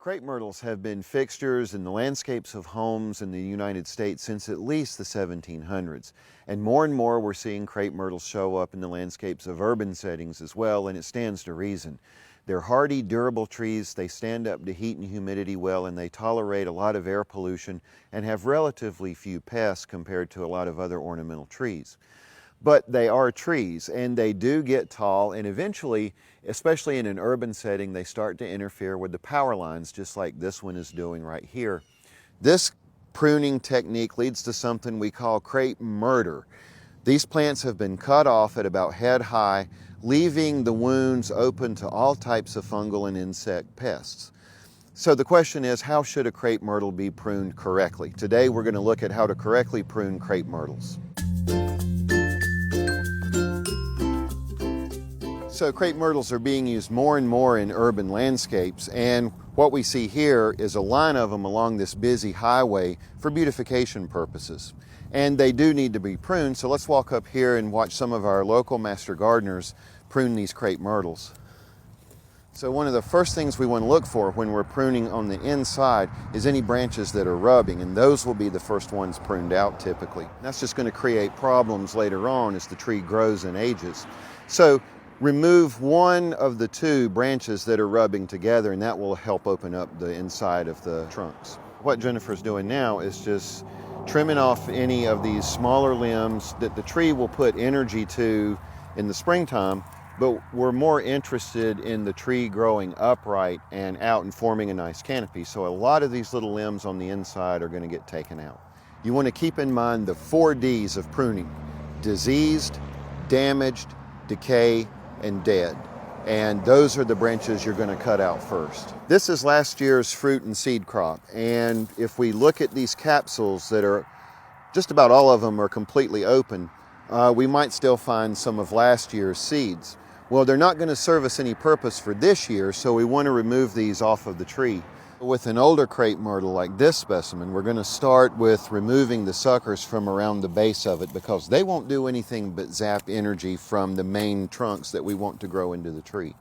Crepe myrtles have been fixtures in the landscapes of homes in the United States since at least the 1700s. And more we're seeing crepe myrtles show up in the landscapes of urban settings as well, and it stands to reason. They're hardy, durable trees. They stand up to heat and humidity well, and they tolerate a lot of air pollution and have relatively few pests compared to a lot of other ornamental trees. But they are trees, and they do get tall, and eventually, especially in an urban setting, they start to interfere with the power lines, just like this one is doing right here. This pruning technique leads to something we call crepe murder. These plants have been cut off at about head high, leaving the wounds open to all types of fungal and insect pests. So the question is, how should a crepe myrtle be pruned correctly? Today we're going to look at how to correctly prune crepe myrtles. So crepe myrtles are being used more and more in urban landscapes, and what we see here is a line of them along this busy highway for beautification purposes. And they do need to be pruned, so let's walk up here and watch some of our local master gardeners prune these crepe myrtles. So one of the first things we want to look for when we're pruning on the inside is any branches that are rubbing, and those will be the first ones pruned out typically. That's just going to create problems later on as the tree grows and ages. So remove one of the two branches that are rubbing together, and that will help open up the inside of the trunks. What Jennifer's doing now is just trimming off any of these smaller limbs that the tree will put energy to in the springtime, but we're more interested in the tree growing upright and out and forming a nice canopy. So a lot of these little limbs on the inside are going to get taken out. You want to keep in mind the 4 Ds of pruning: diseased, damaged, decay, and dead. And those are the branches you're going to cut out first. This is last year's fruit and seed crop, and if we look at these capsules that are, just about all of them are completely open, we might still find some of last year's seeds. Well, they're not going to serve us any purpose for this year, so we want to remove these off of the tree. With an older crepe myrtle like this specimen, we're going to start with removing the suckers from around the base of it, because they won't do anything but zap energy from the main trunks that we want to grow into the tree.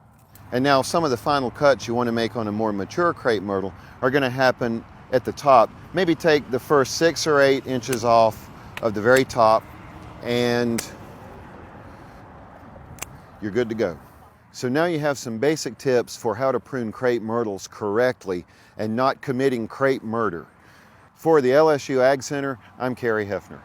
And now some of the final cuts you want to make on a more mature crepe myrtle are going to happen at the top. Maybe take the first 6 or 8 inches off of the very top, and you're good to go. So now you have some basic tips for how to prune crepe myrtles correctly and not committing crepe murder. For the LSU Ag Center, I'm Kerry Heafner.